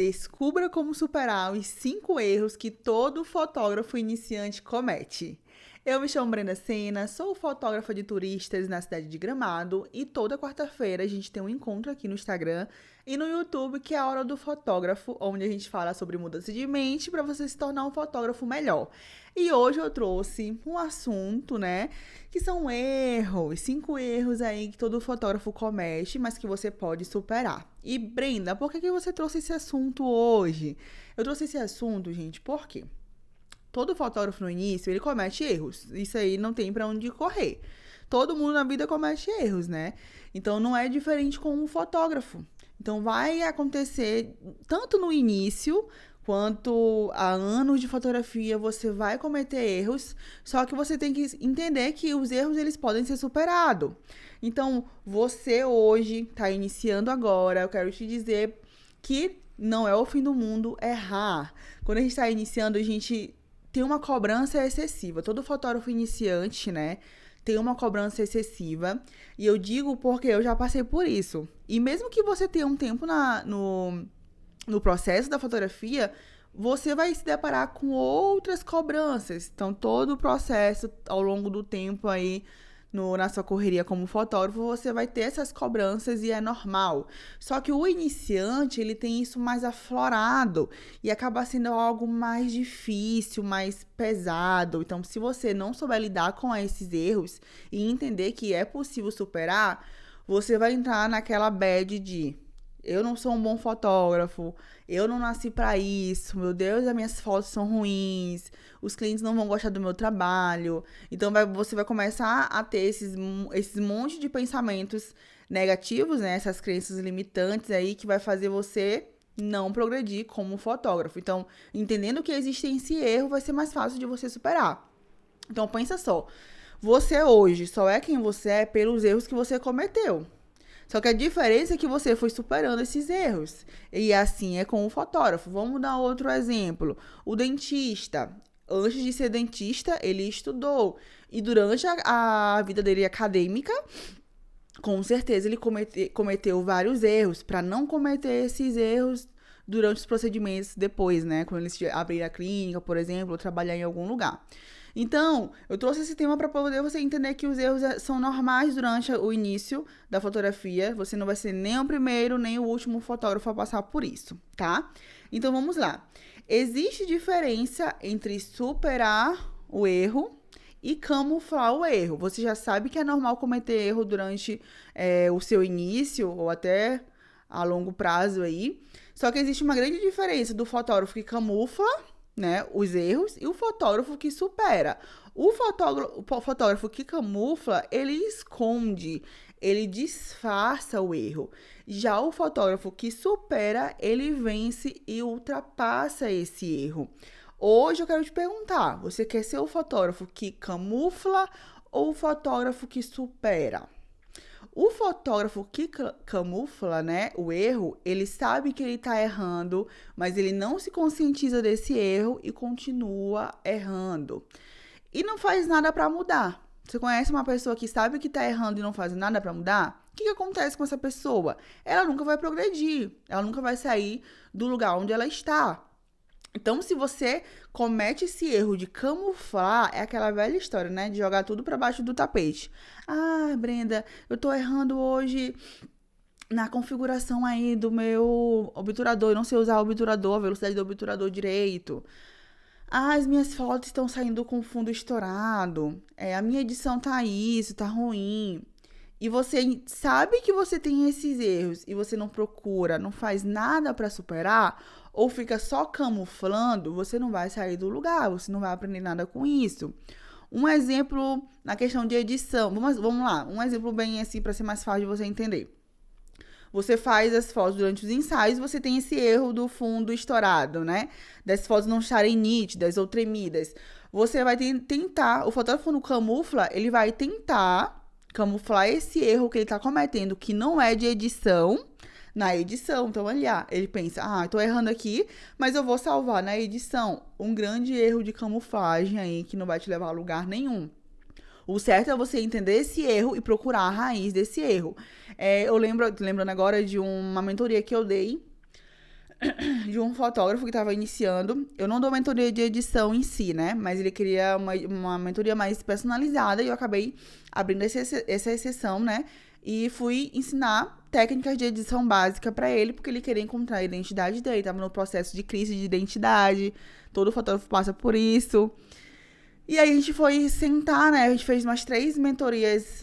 Descubra como superar os 5 erros que todo fotógrafo iniciante comete. Eu me chamo Brenda Sena, sou fotógrafa de turistas na cidade de Gramado e toda quarta-feira a gente tem um encontro aqui no Instagram e no YouTube, que é a Hora do Fotógrafo, onde a gente fala sobre mudança de mente para você se tornar um fotógrafo melhor. E hoje eu trouxe um assunto, né, que são erros, 5 erros aí que todo fotógrafo comete, mas que você pode superar. E Brenda, por que você trouxe esse assunto hoje? Eu trouxe esse assunto, gente, por quê? Todo fotógrafo no início, ele comete erros. Isso aí não tem pra onde correr. Todo mundo na vida comete erros, né? Então não é diferente com um fotógrafo. Então vai acontecer tanto no início quanto há anos de fotografia, você vai cometer erros, só que você tem que entender que os erros eles podem ser superados. Então, você hoje está iniciando agora, eu quero te dizer que não é o fim do mundo errar. Quando a gente está iniciando, a gente tem uma cobrança excessiva. Todo fotógrafo iniciante, né, tem uma cobrança excessiva. E eu digo porque eu já passei por isso. E mesmo que você tenha um tempo no processo da fotografia, você vai se deparar com outras cobranças. Então, todo o processo, ao longo do tempo aí, na sua correria como fotógrafo, você vai ter essas cobranças e é normal. Só que o iniciante, ele tem isso mais aflorado e acaba sendo algo mais difícil, mais pesado. Então, se você não souber lidar com esses erros e entender que é possível superar, você vai entrar naquela bad de eu não sou um bom fotógrafo, eu não nasci pra isso, meu Deus, as minhas fotos são ruins, os clientes não vão gostar do meu trabalho. Então você vai começar a ter esses monte de pensamentos negativos, né? Essas crenças limitantes aí que vai fazer você não progredir como fotógrafo. Então, entendendo que existe esse erro, vai ser mais fácil de você superar. Então, pensa só, você hoje só é quem você é pelos erros que você cometeu. Só que a diferença é que você foi superando esses erros. E assim é com o fotógrafo. Vamos dar outro exemplo. O dentista. Antes de ser dentista, ele estudou. E durante a vida dele acadêmica, com certeza ele cometeu vários erros. Para não cometer esses erros durante os procedimentos depois, né? Quando ele abrir a clínica, por exemplo, ou trabalhar em algum lugar. Então, eu trouxe esse tema para poder você entender que os erros são normais durante o início da fotografia. Você não vai ser nem o primeiro, nem o último fotógrafo a passar por isso, tá? Então, vamos lá. Existe diferença entre superar o erro e camuflar o erro. Você já sabe que é normal cometer erro durante o seu início ou até a longo prazo aí. Só que existe uma grande diferença do fotógrafo que camufla, né, os erros e o fotógrafo que supera. O fotógrafo que camufla, ele esconde, ele disfarça o erro. Já o fotógrafo que supera, ele vence e ultrapassa esse erro. Hoje eu quero te perguntar, você quer ser o fotógrafo que camufla ou o fotógrafo que supera? O fotógrafo que camufla, né, o erro, ele sabe que ele tá errando, mas ele não se conscientiza desse erro e continua errando. E não faz nada para mudar. Você conhece uma pessoa que sabe que tá errando e não faz nada para mudar? O que acontece com essa pessoa? Ela nunca vai progredir, ela nunca vai sair do lugar onde ela está. Então, se você comete esse erro de camuflar, é aquela velha história, né? De jogar tudo pra baixo do tapete. Ah, Brenda, eu tô errando hoje na configuração aí do meu obturador. Eu não sei usar o obturador, a velocidade do obturador direito. Ah, as minhas fotos estão saindo com fundo estourado. A minha edição tá isso, tá ruim. E você sabe que você tem esses erros e você não procura, não faz nada para superar, ou fica só camuflando, você não vai sair do lugar, você não vai aprender nada com isso. Um exemplo na questão de edição, vamos lá, um exemplo bem assim para ser mais fácil de você entender. Você faz as fotos durante os ensaios, você tem esse erro do fundo estourado, né? Das fotos não estarem nítidas ou tremidas. Você vai tentar, o fotógrafo no camufla, ele vai tentar camuflar esse erro que ele tá cometendo, que não é de edição, na edição. Então, ele pensa, eu tô errando aqui, mas eu vou salvar na edição. Um grande erro de camuflagem aí, que não vai te levar a lugar nenhum. O certo é você entender esse erro e procurar a raiz desse erro. Eu lembrando agora de uma mentoria que eu dei de um fotógrafo que estava iniciando. Eu não dou mentoria de edição em si, né? Mas ele queria uma mentoria mais personalizada e eu acabei abrindo essa exceção, né? E fui ensinar técnicas de edição básica para ele, porque ele queria encontrar a identidade dele. Estava no processo de crise de identidade. Todo fotógrafo passa por isso. E aí a gente foi sentar, né? A gente fez umas 3 mentorias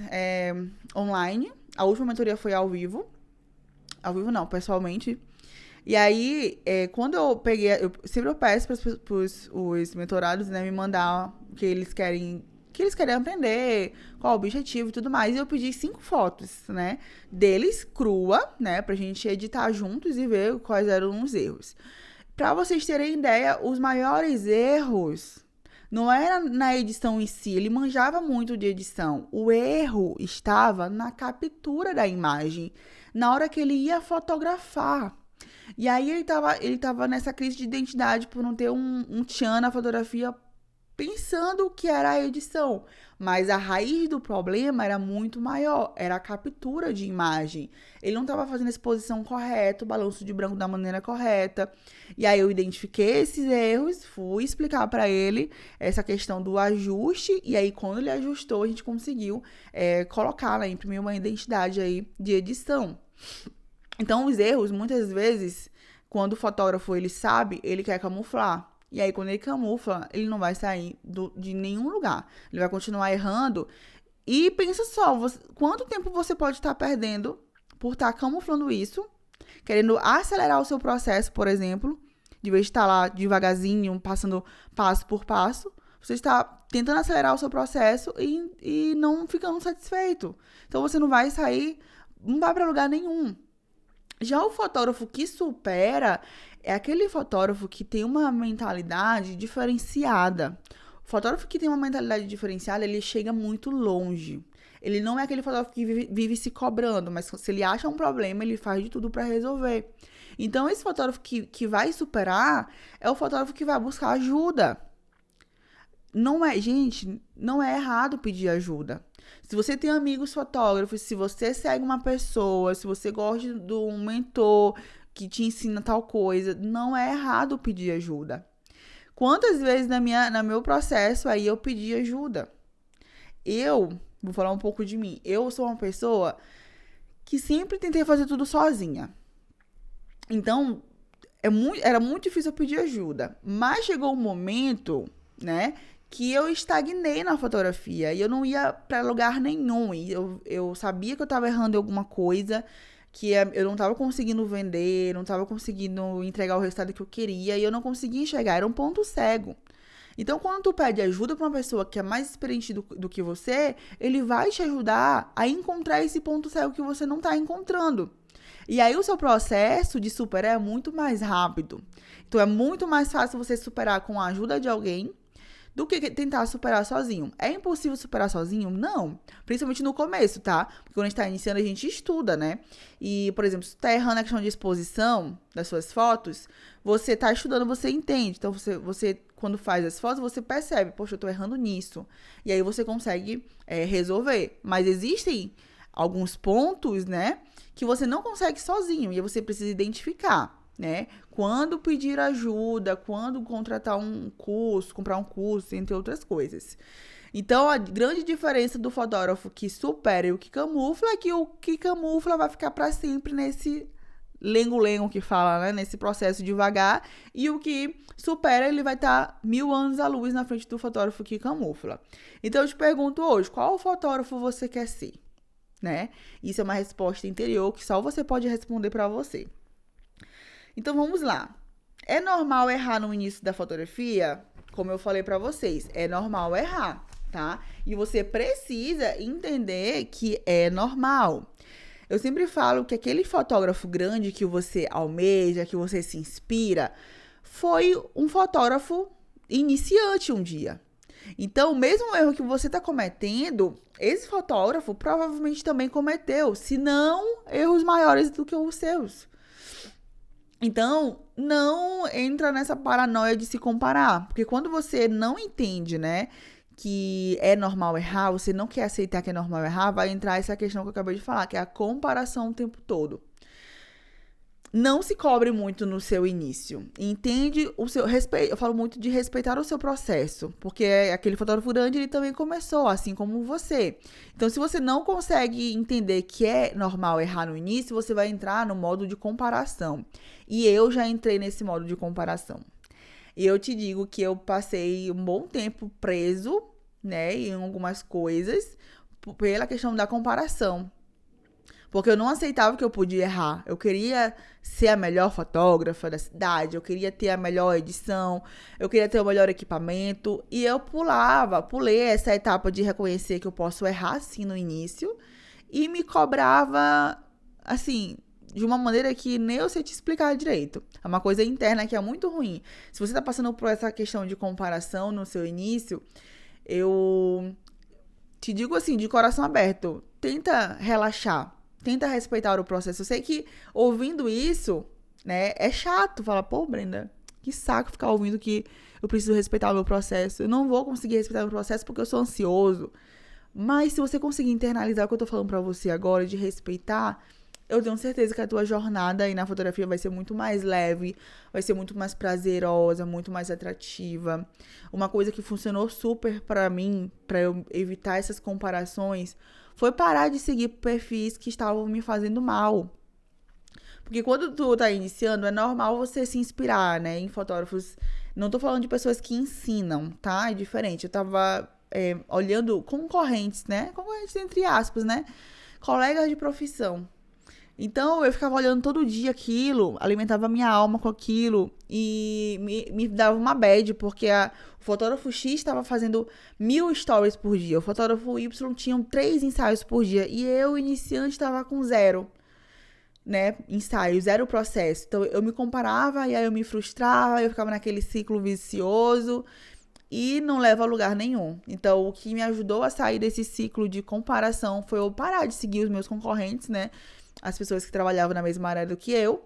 online. A última mentoria foi ao vivo. Ao vivo não, pessoalmente. E aí, quando eu peguei... sempre eu peço para os mentorados, né, me mandar o que eles querem aprender, qual o objetivo e tudo mais. E eu pedi 5 fotos, né, deles, crua, né, pra gente editar juntos e ver quais eram os erros. Pra vocês terem ideia, os maiores erros não era na edição em si, ele manjava muito de edição. O erro estava na captura da imagem, na hora que ele ia fotografar. E aí ele tava nessa crise de identidade por não ter um tchan na fotografia, pensando que era a edição. Mas a raiz do problema era muito maior, era a captura de imagem. Ele não estava fazendo a exposição correta, o balanço de branco da maneira correta. E aí eu identifiquei esses erros, fui explicar para ele essa questão do ajuste, e aí quando ele ajustou, a gente conseguiu colocar, né, imprimir uma identidade aí de edição. Então, os erros, muitas vezes, quando o fotógrafo ele sabe, ele quer camuflar. E aí, quando ele camufla, ele não vai sair de nenhum lugar. Ele vai continuar errando. E pensa só, quanto tempo você pode estar perdendo por estar camuflando isso, querendo acelerar o seu processo, por exemplo, de vez de estar lá devagarzinho, passando passo por passo, você está tentando acelerar o seu processo e não ficando satisfeito. Então, você não vai sair, não vai para lugar nenhum. Já o fotógrafo que supera é aquele fotógrafo que tem uma mentalidade diferenciada. O fotógrafo que tem uma mentalidade diferenciada, ele chega muito longe. Ele não é aquele fotógrafo que vive se cobrando, mas se ele acha um problema, ele faz de tudo para resolver. Então, esse fotógrafo que vai superar é o fotógrafo que vai buscar ajuda. Gente, não é errado pedir ajuda. Se você tem amigos fotógrafos, se você segue uma pessoa, se você gosta de um mentor que te ensina tal coisa, não é errado pedir ajuda. Quantas vezes no meu processo aí eu pedi ajuda? Vou falar um pouco de mim. Eu sou uma pessoa que sempre tentei fazer tudo sozinha. Então, era muito difícil eu pedir ajuda. Mas chegou um momento, né, que eu estagnei na fotografia e eu não ia para lugar nenhum. E eu sabia que eu estava errando em alguma coisa, que eu não estava conseguindo vender, não estava conseguindo entregar o resultado que eu queria e eu não conseguia enxergar. Era um ponto cego. Então, quando tu pede ajuda para uma pessoa que é mais experiente do que você, ele vai te ajudar a encontrar esse ponto cego que você não está encontrando. E aí, o seu processo de superar é muito mais rápido. Então, é muito mais fácil você superar com a ajuda de alguém do que tentar superar sozinho. É impossível superar sozinho? Não. Principalmente no começo, tá? Porque quando a gente tá iniciando, a gente estuda, né? E, por exemplo, se tu tá errando a questão de exposição das suas fotos, você tá estudando, você entende. Então, você quando faz as fotos, você percebe, poxa, eu tô errando nisso. E aí você consegue resolver. Mas existem alguns pontos, né, que você não consegue sozinho. E aí você precisa identificar, né? Quando pedir ajuda, quando contratar um curso, comprar um curso, entre outras coisas. Então, a grande diferença do fotógrafo que supera e o que camufla é que o que camufla vai ficar para sempre nesse lengo-lengo que fala, né? Nesse processo devagar. E o que supera, ele vai estar 1000 anos à luz na frente do fotógrafo que camufla. Então, eu te pergunto hoje, qual fotógrafo você quer ser? Né? Isso é uma resposta interior que só você pode responder para você. Então, vamos lá. É normal errar no início da fotografia? Como eu falei pra vocês, é normal errar, tá? E você precisa entender que é normal. Eu sempre falo que aquele fotógrafo grande que você almeja, que você se inspira, foi um fotógrafo iniciante um dia. Então, o mesmo erro que você está cometendo, esse fotógrafo provavelmente também cometeu, se não erros maiores do que os seus. Então, não entra nessa paranoia de se comparar. Porque quando você não entende, né, que é normal errar, você não quer aceitar que é normal errar, vai entrar essa questão que eu acabei de falar, que é a comparação o tempo todo. não se cobre muito no seu início. Entende o seu respeito. Eu falo muito de respeitar o seu processo, porque aquele fotógrafo grande, ele também começou, assim como você. Então, se você não consegue entender que é normal errar no início, você vai entrar no modo de comparação. E eu já entrei nesse modo de comparação. E eu te digo que eu passei um bom tempo preso, né, em algumas coisas, pela questão da comparação. Porque eu não aceitava que eu podia errar. Eu queria ser a melhor fotógrafa da cidade, eu queria ter a melhor edição, eu queria ter o melhor equipamento. E eu pulei essa etapa de reconhecer que eu posso errar sim no início. E me cobrava, assim, de uma maneira que nem eu sei te explicar direito. É uma coisa interna que é muito ruim. Se você tá passando por essa questão de comparação no seu início, eu te digo assim, de coração aberto, tenta relaxar. Tenta respeitar o processo. Eu sei que ouvindo isso, né, é chato. Fala, pô, Brenda, que saco ficar ouvindo que eu preciso respeitar o meu processo. Eu não vou conseguir respeitar o meu processo porque eu sou ansioso. Mas se você conseguir internalizar o que eu tô falando pra você agora, de respeitar, eu tenho certeza que a tua jornada aí na fotografia vai ser muito mais leve, vai ser muito mais prazerosa, muito mais atrativa. Uma coisa que funcionou super pra mim, pra eu evitar essas comparações, foi parar de seguir perfis que estavam me fazendo mal. Porque quando tu tá iniciando, é normal você se inspirar, né, em fotógrafos. Não tô falando de pessoas que ensinam, tá? É diferente. Eu tava olhando concorrentes, né? Concorrentes entre aspas, né? Colegas de profissão. Então, eu ficava olhando todo dia aquilo, alimentava minha alma com aquilo e me dava uma bad, porque o fotógrafo X estava fazendo 1000 stories por dia, o fotógrafo Y tinha 3 ensaios por dia e eu, iniciante, estava com 0, né, ensaio, 0 processo. Então, eu me comparava e aí eu me frustrava, eu ficava naquele ciclo vicioso e não leva a lugar nenhum. Então, o que me ajudou a sair desse ciclo de comparação foi eu parar de seguir os meus concorrentes, né, as pessoas que trabalhavam na mesma área do que eu,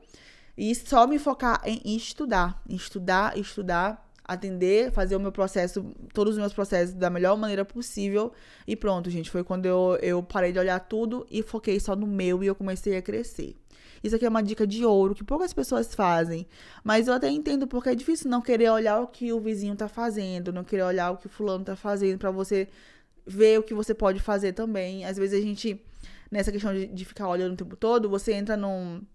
e só me focar em estudar, atender, fazer o meu processo, todos os meus processos da melhor maneira possível, e pronto, gente, foi quando eu parei de olhar tudo e foquei só no meu e eu comecei a crescer. Isso aqui é uma dica de ouro que poucas pessoas fazem, mas eu até entendo porque é difícil não querer olhar o que o vizinho tá fazendo, não querer olhar o que o fulano tá fazendo, pra você ver o que você pode fazer também. Às vezes a gente, nessa questão de ficar olhando o tempo todo, você entra numa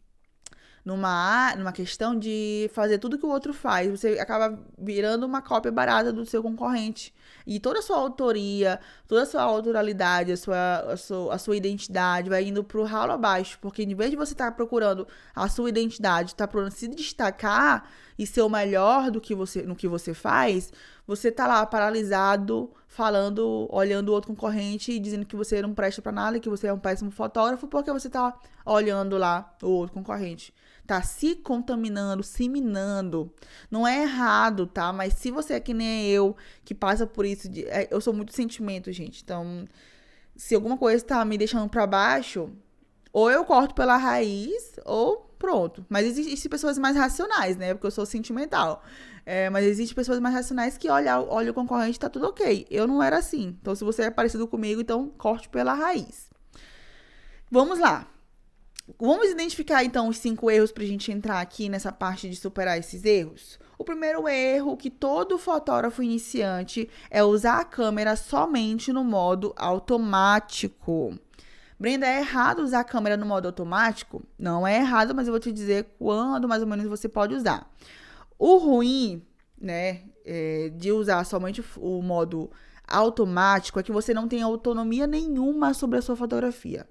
questão de fazer tudo que o outro faz. Você acaba virando uma cópia barata do seu concorrente. E toda a sua autoria, toda a sua autoralidade, a sua identidade vai indo pro ralo abaixo. Porque em vez de você estar procurando a sua identidade, estar procurando se destacar e ser o melhor no que você faz, você tá lá paralisado, falando, olhando o outro concorrente e dizendo que você não presta pra nada, que você é um péssimo fotógrafo, porque você tá olhando lá o outro concorrente. Tá se contaminando, se minando. Não é errado, tá? Mas se você é que nem eu, que passa por isso, eu sou muito sentimento, gente. Então, se alguma coisa tá me deixando pra baixo, ou eu corto pela raiz, ou pronto. Mas existem pessoas mais racionais, né? Porque eu sou sentimental. Mas existem pessoas mais racionais que olha o concorrente e tá tudo ok. Eu não era assim. Então, se você é parecido comigo, então corte pela raiz. Vamos lá. Vamos identificar, então, os 5 erros pra gente entrar aqui nessa parte de superar esses erros? O primeiro erro que todo fotógrafo iniciante é usar a câmera somente no modo automático. Brenda, é errado usar a câmera no modo automático? Não é errado, mas eu vou te dizer quando mais ou menos você pode usar. O ruim, né, de usar somente o modo automático é que você não tem autonomia nenhuma sobre a sua fotografia.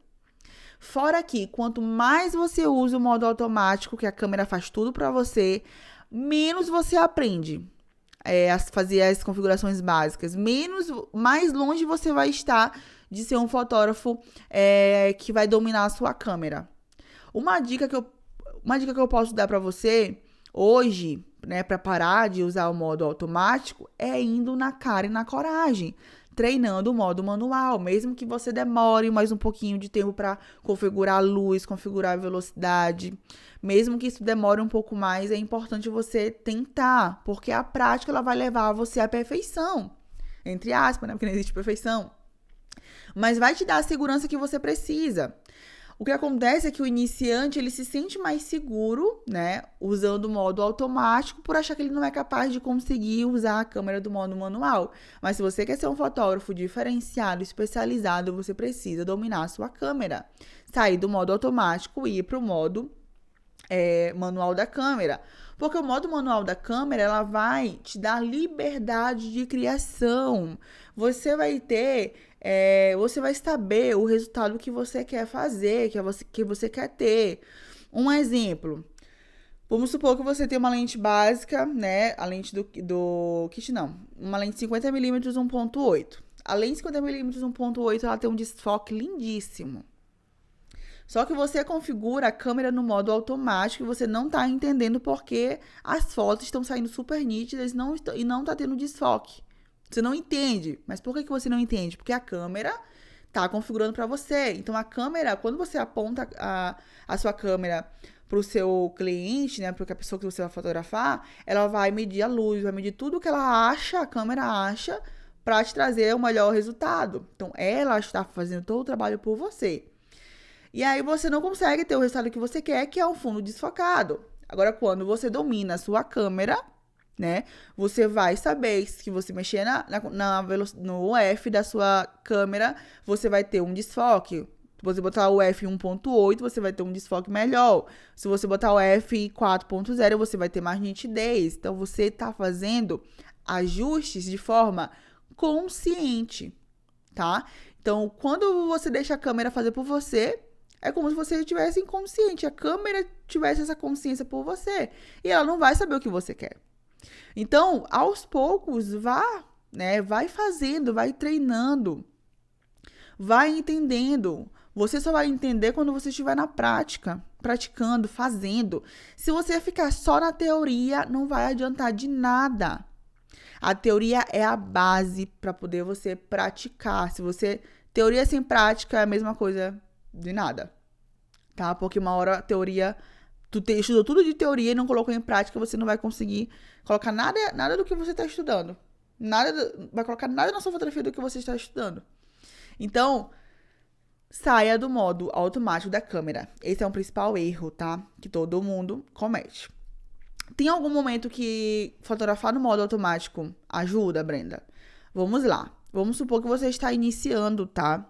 Fora que, quanto mais você usa o modo automático, que a câmera faz tudo pra você, menos você aprende a fazer as configurações básicas, mais longe você vai estar de ser um fotógrafo que vai dominar a sua câmera. Uma dica que eu posso dar pra você hoje, né, para parar de usar o modo automático, é indo na cara e na coragem, treinando o modo manual, mesmo que você demore mais um pouquinho de tempo para configurar a luz, configurar a velocidade, mesmo que isso demore um pouco mais, é importante você tentar, porque a prática ela vai levar você à perfeição, entre aspas, né, porque não existe perfeição, mas vai te dar a segurança que você precisa. O que acontece é que o iniciante, ele se sente mais seguro, né, usando o modo automático, por achar que ele não é capaz de conseguir usar a câmera do modo manual. Mas se você quer ser um fotógrafo diferenciado, especializado, você precisa dominar a sua câmera. Sair do modo automático e ir para o modo manual da câmera. Porque o modo manual da câmera, ela vai te dar liberdade de criação. Você vai você vai saber o resultado que você quer fazer, que você quer ter. Um exemplo. Vamos supor que você tem uma lente básica, né? A lente do kit, não. Uma lente 50mm 1.8. A lente 50mm 1.8, ela tem um desfoque lindíssimo. Só que você configura a câmera no modo automático e você não tá entendendo porque as fotos estão saindo super nítidas e não tá tendo desfoque. Você não entende. Mas por que você não entende? Porque a câmera tá configurando para você. Então, a câmera, quando você aponta a sua câmera pro seu cliente, né, para a pessoa que você vai fotografar, ela vai medir a luz, vai medir tudo que ela acha, a câmera acha, para te trazer o melhor resultado. Então, ela está fazendo todo o trabalho por você. E aí você não consegue ter o resultado que você quer, que é um fundo desfocado. Agora, quando você domina a sua câmera, né, você vai saber se você mexer no F da sua câmera, você vai ter um desfoque. Se você botar o F 1.8, você vai ter um desfoque melhor. Se você botar o F 4.0, você vai ter mais nitidez. Então, você está fazendo ajustes de forma consciente, tá? Então, quando você deixa a câmera fazer por você, é como se você estivesse inconsciente. A câmera tivesse essa consciência por você. E ela não vai saber o que você quer. Então, aos poucos, vai fazendo, vai treinando, vai entendendo. Você só vai entender quando você estiver na prática, praticando, fazendo. Se você ficar só na teoria, não vai adiantar de nada. A teoria é a base para poder você praticar. Teoria sem prática é a mesma coisa de nada, tá? Porque uma hora a teoria, tu estudou tudo de teoria e não colocou em prática, você não vai conseguir colocar nada do que você está estudando. Vai colocar nada na sua fotografia do que você está estudando. Então, saia do modo automático da câmera. Esse é um principal erro, tá? Que todo mundo comete. Tem algum momento que fotografar no modo automático ajuda, Brenda? Vamos lá. Vamos supor que você está iniciando, tá?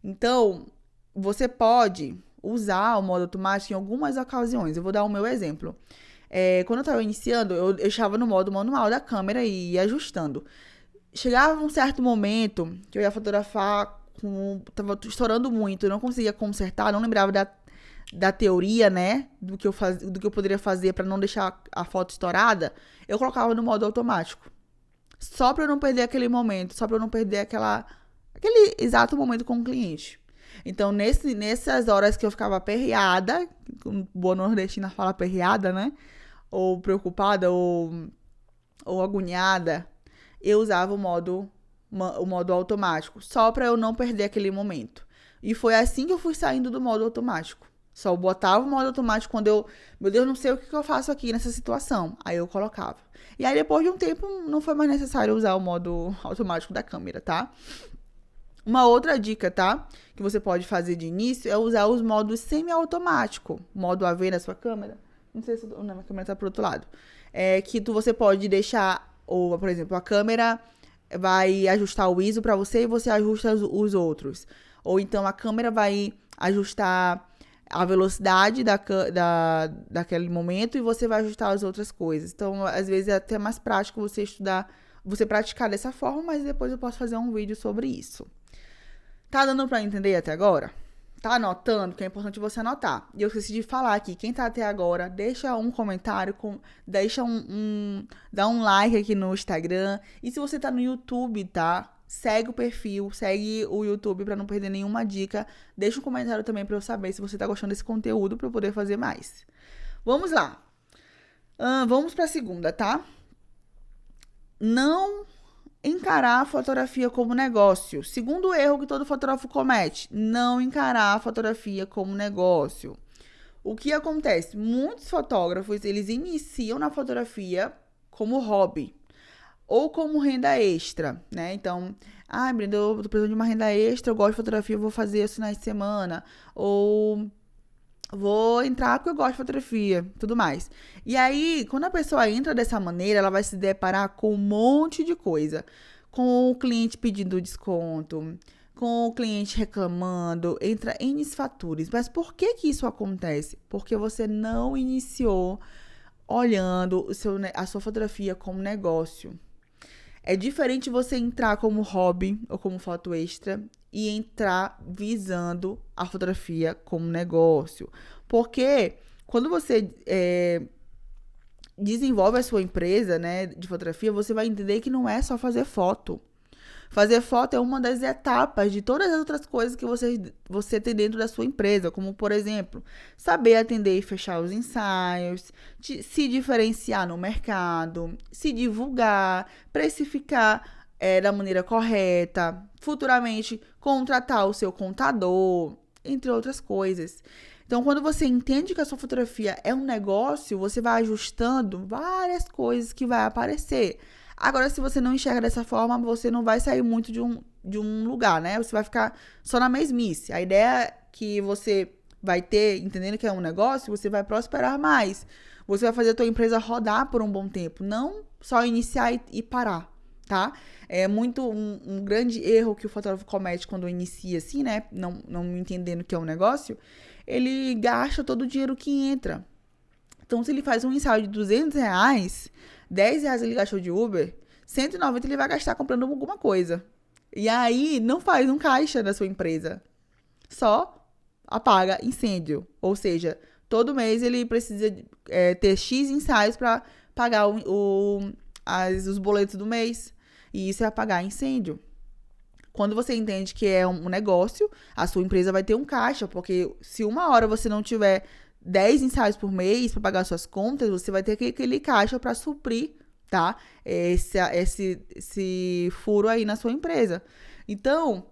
Então, você pode usar o modo automático em algumas ocasiões. Eu vou dar o meu exemplo. Quando eu estava iniciando, eu estava no modo manual da câmera e ia ajustando. Chegava um certo momento que eu ia fotografar, tava estourando muito, eu não conseguia consertar, não lembrava da teoria, né, do que eu poderia fazer para não deixar a foto estourada. Eu colocava no modo automático. Só para eu não perder aquele momento, só para eu não perder aquele exato momento com o cliente. Então, nessas horas que eu ficava aperreada, boa nordestina fala aperreada, né? Ou preocupada, ou agoniada, eu usava o modo automático, só para eu não perder aquele momento. E foi assim que eu fui saindo do modo automático. Só botava o modo automático quando meu Deus, não sei o que eu faço aqui nessa situação. Aí eu colocava. E aí, depois de um tempo, não foi mais necessário usar o modo automático da câmera, tá? Uma outra dica, tá? Que você pode fazer de início é usar os modos semi-automático. Modo AV na sua câmera. Não sei se minha câmera tá pro outro lado. Você pode deixar, ou, por exemplo, a câmera vai ajustar o ISO para você e você ajusta os outros. Ou então a câmera vai ajustar a velocidade daquele momento e você vai ajustar as outras coisas. Então, às vezes é até mais prático você praticar dessa forma, mas depois eu posso fazer um vídeo sobre isso. Tá dando pra entender até agora? Tá anotando? Porque é importante você anotar. E eu esqueci de falar aqui, quem tá até agora, deixa um comentário, dá um like aqui no Instagram. E se você tá no YouTube, tá? Segue o perfil, segue o YouTube pra não perder nenhuma dica. Deixa um comentário também pra eu saber se você tá gostando desse conteúdo pra eu poder fazer mais. Vamos lá. Vamos pra segunda, tá? Não encarar a fotografia como negócio. Segundo erro que todo fotógrafo comete, não encarar a fotografia como negócio. O que acontece? Muitos fotógrafos, eles iniciam na fotografia como hobby ou como renda extra, né? Então, Ah, Brenda, eu tô precisando de uma renda extra, eu gosto de fotografia, eu vou fazer isso finais de semana. Ou vou entrar porque eu gosto de fotografia, tudo mais. E aí, quando a pessoa entra dessa maneira, ela vai se deparar com um monte de coisa. Com o cliente pedindo desconto, com o cliente reclamando, entra N fatores. Mas por que que isso acontece? Porque você não iniciou olhando a sua fotografia como negócio. É diferente você entrar como hobby ou como foto extra e entrar visando a fotografia como negócio. Porque quando você desenvolve a sua empresa, né, de fotografia, você vai entender que não é só fazer foto. Fazer foto é uma das etapas de todas as outras coisas que você tem dentro da sua empresa, como, por exemplo, saber atender e fechar os ensaios, se diferenciar no mercado, se divulgar, precificar da maneira correta, futuramente contratar o seu contador, entre outras coisas. Então, quando você entende que a sua fotografia é um negócio, você vai ajustando várias coisas que vai aparecer. Agora, se você não enxerga dessa forma, você não vai sair muito de um lugar, né? Você vai ficar só na mesmice. A ideia é que você vai ter, entendendo que é um negócio, você vai prosperar mais. Você vai fazer a tua empresa rodar por um bom tempo. Não só iniciar e parar, tá? É muito um grande erro que o fotógrafo comete quando inicia assim, né? Não entendendo que é um negócio. Ele gasta todo o dinheiro que entra. Então, se ele faz um ensaio de R$200, R$10 ele gastou de Uber, 190 ele vai gastar comprando alguma coisa. E aí, não faz um caixa da sua empresa. Só apaga incêndio. Ou seja, todo mês ele precisa ter X ensaios para pagar os boletos do mês. E isso é apagar incêndio. Quando você entende que é um negócio, a sua empresa vai ter um caixa, porque se uma hora você não tiver 10 ensaios por mês para pagar suas contas, você vai ter aquele caixa para suprir, tá? Esse furo aí na sua empresa. Então,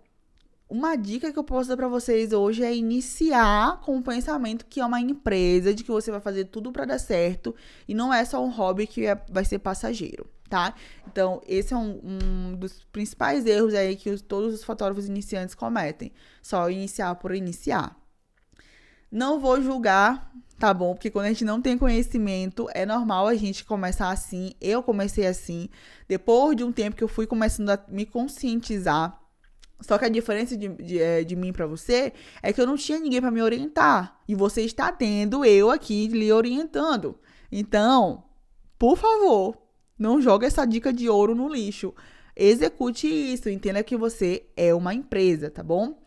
uma dica que eu posso dar para vocês hoje é iniciar com o pensamento que é uma empresa, de que você vai fazer tudo para dar certo e não é só um hobby que vai ser passageiro, tá? Então, esse é um dos principais erros aí que todos os fotógrafos iniciantes cometem. Só iniciar por iniciar. Não vou julgar, tá bom? Porque quando a gente não tem conhecimento, é normal a gente começar assim. Eu comecei assim. Depois de um tempo que eu fui começando a me conscientizar. Só que a diferença de mim pra você é que eu não tinha ninguém pra me orientar. E você está tendo eu aqui lhe orientando. Então, por favor, não joga essa dica de ouro no lixo. Execute isso. Entenda que você é uma empresa, tá bom?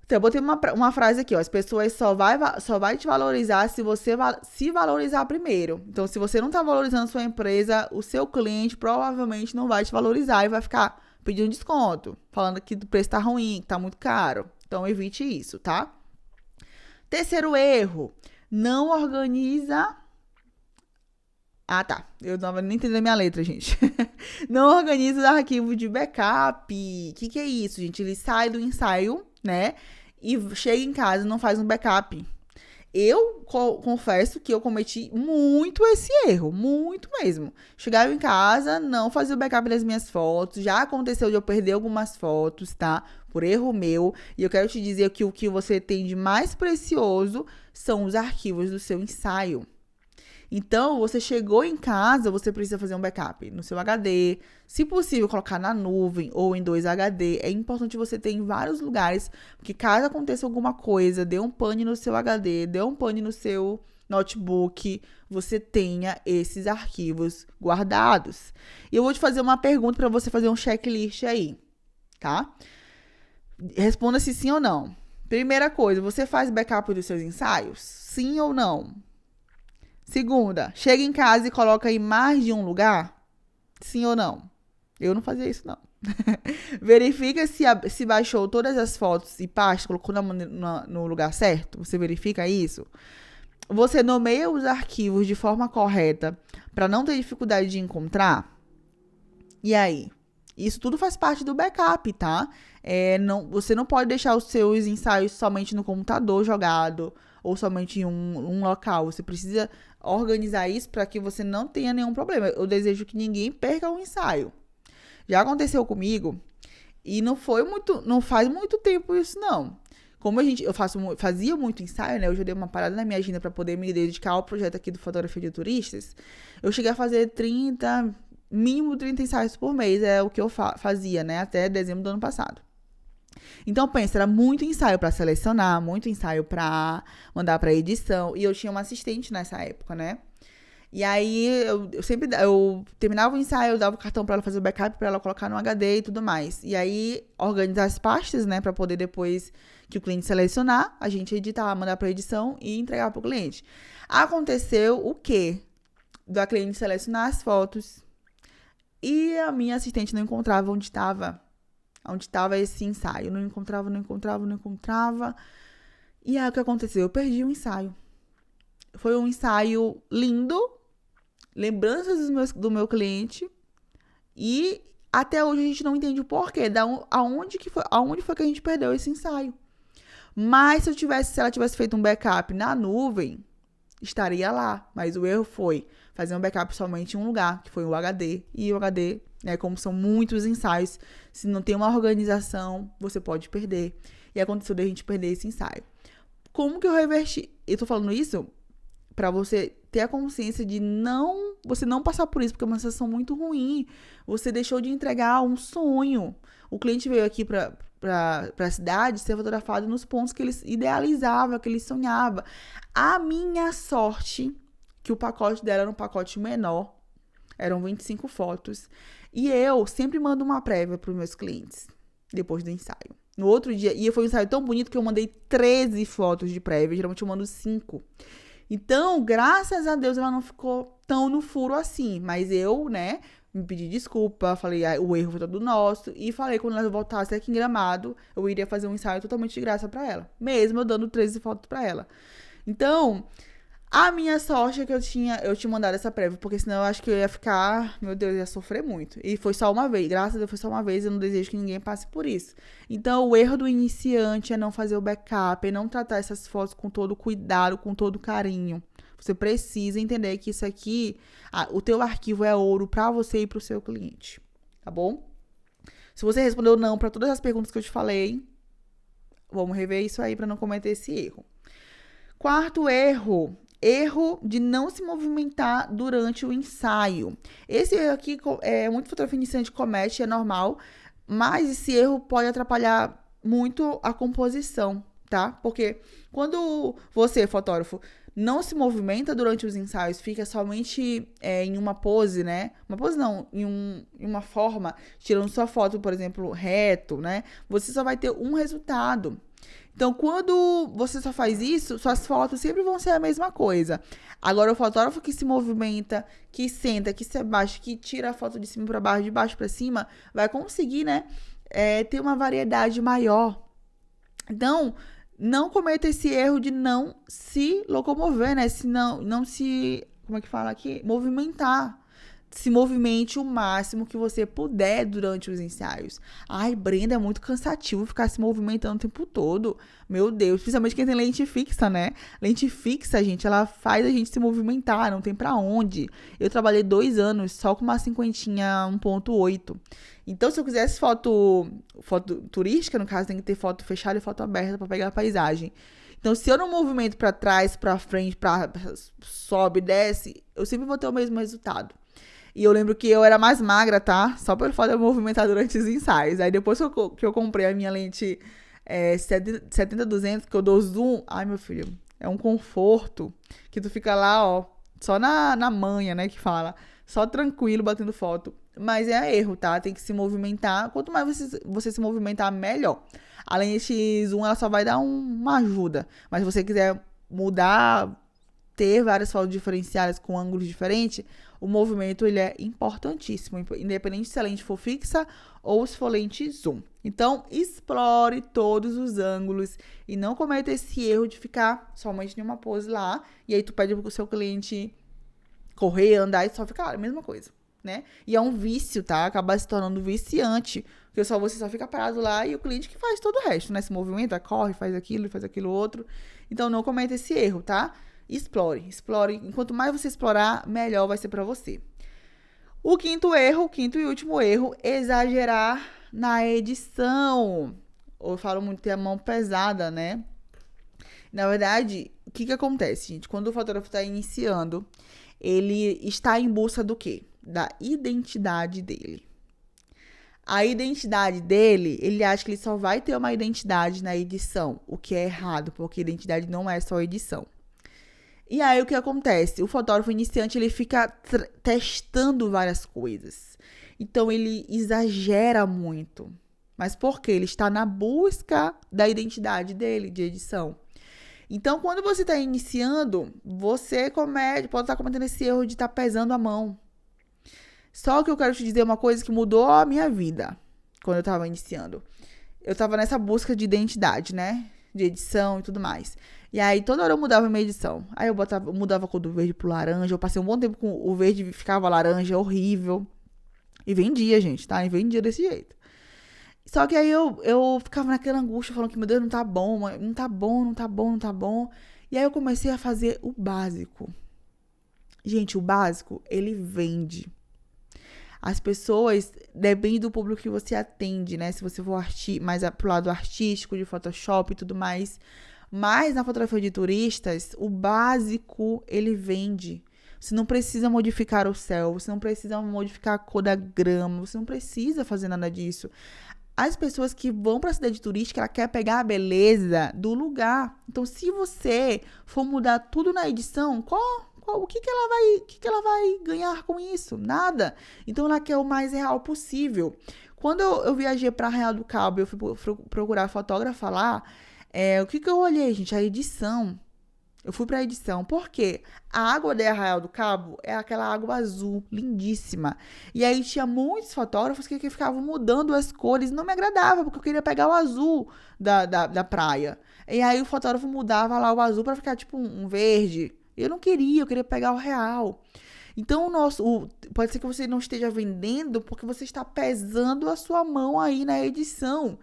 Então, eu botei uma frase aqui, ó. As pessoas só vai te valorizar se você se valorizar primeiro. Então, se você não tá valorizando a sua empresa, o seu cliente provavelmente não vai te valorizar e vai ficar pedindo desconto, falando que o preço tá ruim, que tá muito caro. Então, evite isso, tá? Terceiro erro, não organiza... Ah, tá. Eu não nem entendi a minha letra, gente. Não organiza os arquivos de backup. O que é isso, gente? Ele sai do ensaio, né? E chega em casa e não faz um backup. Eu confesso que eu cometi muito esse erro, muito mesmo. Chegava em casa, não fazia o backup das minhas fotos. Já aconteceu de eu perder algumas fotos, tá? Por erro meu. E eu quero te dizer que o que você tem de mais precioso são os arquivos do seu ensaio. Então, você chegou em casa, você precisa fazer um backup no seu HD. Se possível, colocar na nuvem ou em 2 HD. É importante você ter em vários lugares, porque caso aconteça alguma coisa, dê um pane no seu HD, dê um pane no seu notebook, você tenha esses arquivos guardados. E eu vou te fazer uma pergunta para você fazer um checklist aí, tá? Responda se sim ou não. Primeira coisa, você faz backup dos seus ensaios? Sim ou não? Segunda, chega em casa e coloca em mais de um lugar? Sim ou não? Eu não fazia isso, não. Verifica se baixou todas as fotos e pastas, colocou no lugar certo. Você verifica isso? Você nomeia os arquivos de forma correta para não ter dificuldade de encontrar? E aí? Isso tudo faz parte do backup, tá? Você não pode deixar os seus ensaios somente no computador jogado ou somente em um local. Você precisa organizar isso para que você não tenha nenhum problema. Eu desejo que ninguém perca um ensaio. Já aconteceu comigo E não faz muito tempo isso, não. Como fazia muito ensaio, né? Eu já dei uma parada na minha agenda para poder me dedicar ao projeto aqui do Fotografia de Turistas. Eu cheguei a fazer mínimo 30 ensaios por mês, é o que eu fazia, né? Até dezembro do ano passado. Então, pensa, era muito ensaio para selecionar, muito ensaio para mandar para edição. E eu tinha uma assistente nessa época, né? E aí, eu terminava o ensaio, eu dava o cartão pra ela fazer o backup, pra ela colocar no HD e tudo mais. E aí, organizar as pastas, né, pra poder depois que o cliente selecionar, a gente editar, mandar pra edição e entregar pro cliente. Aconteceu o quê? Da cliente selecionar as fotos e a minha assistente não encontrava onde estava esse ensaio. Não encontrava. E aí, o que aconteceu? Eu perdi o ensaio. Foi um ensaio lindo, lembranças do meu cliente, e até hoje a gente não entende o porquê, aonde foi que a gente perdeu esse ensaio. Mas se ela tivesse feito um backup na nuvem, estaria lá. Mas o erro foi fazer um backup somente em um lugar, que foi o HD. E o HD, né, como são muitos ensaios, se não tem uma organização, você pode perder. E aconteceu de a gente perder esse ensaio. Como que eu reverti? Eu tô falando isso pra você ter a consciência de você não passar por isso, porque é uma sensação muito ruim. Você deixou de entregar um sonho. O cliente veio aqui pra cidade ser fotografado nos pontos que ele idealizava, que ele sonhava. A minha sorte, que o pacote dela era um pacote menor, eram 25 fotos, e eu sempre mando uma prévia pros meus clientes, depois do ensaio. No outro dia, e foi um ensaio tão bonito que eu mandei 13 fotos de prévia, geralmente eu mando 5. Então, graças a Deus, ela não ficou tão no furo assim. Mas eu, né, me pedi desculpa, falei, o erro foi todo nosso. E falei, quando ela voltasse aqui em Gramado, eu iria fazer um ensaio totalmente de graça pra ela. Mesmo eu dando 13 fotos pra ela. Então, a minha sorte é que eu tinha mandado essa prévia, porque senão eu acho que eu ia ficar, meu Deus, eu ia sofrer muito. E foi só uma vez, graças a Deus foi só uma vez, eu não desejo que ninguém passe por isso. Então, o erro do iniciante é não fazer o backup, é não tratar essas fotos com todo cuidado, com todo carinho. Você precisa entender que isso aqui, o teu arquivo é ouro pra você e pro seu cliente, tá bom? Se você respondeu não pra todas as perguntas que eu te falei, vamos rever isso aí pra não cometer esse erro. Quarto erro de não se movimentar durante o ensaio. Esse erro aqui muito fotógrafo iniciante comete, é normal, mas esse erro pode atrapalhar muito a composição, tá? Porque quando você, fotógrafo, não se movimenta durante os ensaios, fica somente em uma pose, né? Uma pose não, em uma forma, tirando sua foto, por exemplo, reto, né? Você só vai ter um resultado. Então, quando você só faz isso, suas fotos sempre vão ser a mesma coisa. Agora, o fotógrafo que se movimenta, que senta, que se abaixa, que tira a foto de cima para baixo, de baixo para cima, vai conseguir, né, ter uma variedade maior. Então, não cometa esse erro de não se locomover, né? Não se, como é que fala aqui? Movimentar. Se movimente o máximo que você puder durante os ensaios. Ai, Brenda, é muito cansativo ficar se movimentando o tempo todo. Meu Deus, principalmente quem tem lente fixa, né? Lente fixa, gente, ela faz a gente se movimentar, não tem pra onde. Eu trabalhei 2 anos só com uma 50 1.8. Então, se eu quisesse foto turística, no caso, tem que ter foto fechada e foto aberta pra pegar a paisagem. Então, se eu não movimento pra trás, pra frente, sobe, desce, eu sempre vou ter o mesmo resultado. E eu lembro que eu era mais magra, tá? Só pelo fato de eu movimentar durante os ensaios. Aí depois que eu comprei a minha lente 70-200, que eu dou zoom, ai, meu filho, é um conforto que tu fica lá, ó, só na manha, né, que fala. Só tranquilo, batendo foto. Mas é erro, tá? Tem que se movimentar. Quanto mais você se movimentar, melhor. A lente zoom, ela só vai dar uma ajuda. Mas se você quiser mudar, ter várias fotos diferenciadas com ângulos diferentes, o movimento ele é importantíssimo, independente se a lente for fixa ou se for lente zoom. Então, explore todos os ângulos e não cometa esse erro de ficar somente em uma pose lá, e aí tu pede pro seu cliente correr, andar e só ficar a mesma coisa, né? E é um vício, tá? Acaba se tornando viciante, porque você só fica parado lá e o cliente que faz todo o resto, né? Se movimenta, corre, faz aquilo outro. Então, não cometa esse erro, tá? Explore. Enquanto mais você explorar, melhor vai ser pra você. O quinto e último erro, exagerar na edição. Ou eu falo muito ter a mão pesada, né? Na verdade, o que acontece, gente? Quando o fotógrafo está iniciando, ele está em busca do quê? Da identidade dele. A identidade dele, ele acha que ele só vai ter uma identidade na edição, o que é errado, porque identidade não é só edição. E aí, o que acontece? O fotógrafo iniciante, ele fica testando várias coisas. Então, ele exagera muito. Mas por quê? Ele está na busca da identidade dele, de edição. Então, quando você está iniciando, você pode estar cometendo esse erro de estar pesando a mão. Só que eu quero te dizer uma coisa que mudou a minha vida quando eu estava iniciando. Eu estava nessa busca de identidade, né? De edição e tudo mais. E aí, toda hora eu mudava a minha edição. Aí eu mudava a cor do verde pro laranja. Eu passei um bom tempo com o verde e ficava laranja, horrível. E vendia, gente, tá? E vendia desse jeito. Só que aí eu ficava naquela angústia, falando que, meu Deus, não tá bom, não tá bom, não tá bom, não tá bom. E aí eu comecei a fazer o básico. Gente, o básico, ele vende. As pessoas, depende do público que você atende, né? Se você for mais pro lado artístico, de Photoshop e tudo mais. Mas na fotografia de turistas, o básico, ele vende. Você não precisa modificar o céu, você não precisa modificar a cor da grama, você não precisa fazer nada disso. As pessoas que vão para a cidade turística, ela quer pegar a beleza do lugar. Então, se você for mudar tudo na edição, o que ela vai ganhar com isso? Nada. Então, ela quer o mais real possível. Quando eu viajei para Arraial do Cabo, eu fui procurar fotógrafa lá, o que eu olhei, gente? A edição. Eu fui pra edição. Por quê? A água de Arraial do Cabo é aquela água azul, lindíssima. E aí tinha muitos fotógrafos que ficavam mudando as cores. Não me agradava, porque eu queria pegar o azul da praia. E aí o fotógrafo mudava lá o azul pra ficar tipo um verde. Eu não queria, eu queria pegar o real. Então, pode ser que você não esteja vendendo porque você está pesando a sua mão aí na edição.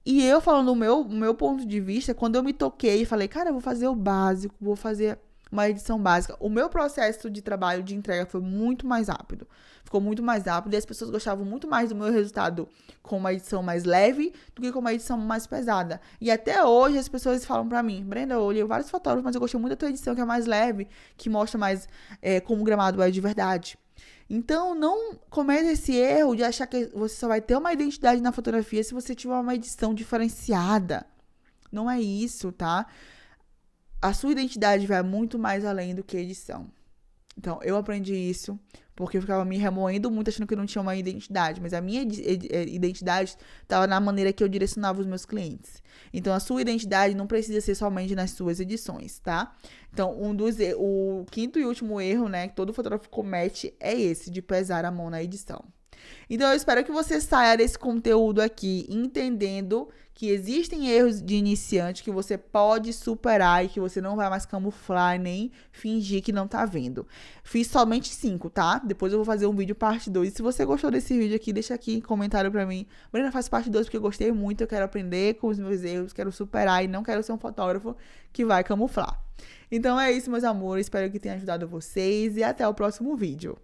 E eu falando o meu ponto de vista, quando eu me toquei e falei, cara, eu vou fazer o básico, vou fazer uma edição básica. O meu processo de trabalho, de entrega foi muito mais rápido. Ficou muito mais rápido e as pessoas gostavam muito mais do meu resultado com uma edição mais leve do que com uma edição mais pesada. E até hoje as pessoas falam pra mim, Brenda, eu olhei vários fotógrafos, mas eu gostei muito da tua edição, que é mais leve, que mostra mais como o gramado é de verdade. Então, não cometa esse erro de achar que você só vai ter uma identidade na fotografia se você tiver uma edição diferenciada. Não é isso, tá? A sua identidade vai muito mais além do que edição. Então, eu aprendi isso porque eu ficava me remoendo muito achando que eu não tinha uma identidade. Mas a minha identidade estava na maneira que eu direcionava os meus clientes. Então, a sua identidade não precisa ser somente nas suas edições, tá? Então, o quinto e último erro, né, que todo fotógrafo comete é esse, de pesar a mão na edição. Então, eu espero que você saia desse conteúdo aqui entendendo que existem erros de iniciante que você pode superar e que você não vai mais camuflar nem fingir que não tá vendo. Fiz somente 5, tá? Depois eu vou fazer um vídeo parte 2. Se você gostou desse vídeo aqui, deixa aqui em comentário pra mim. Brenda, faz parte 2 porque eu gostei muito, eu quero aprender com os meus erros, quero superar e não quero ser um fotógrafo que vai camuflar. Então é isso, meus amores. Espero que tenha ajudado vocês e até o próximo vídeo.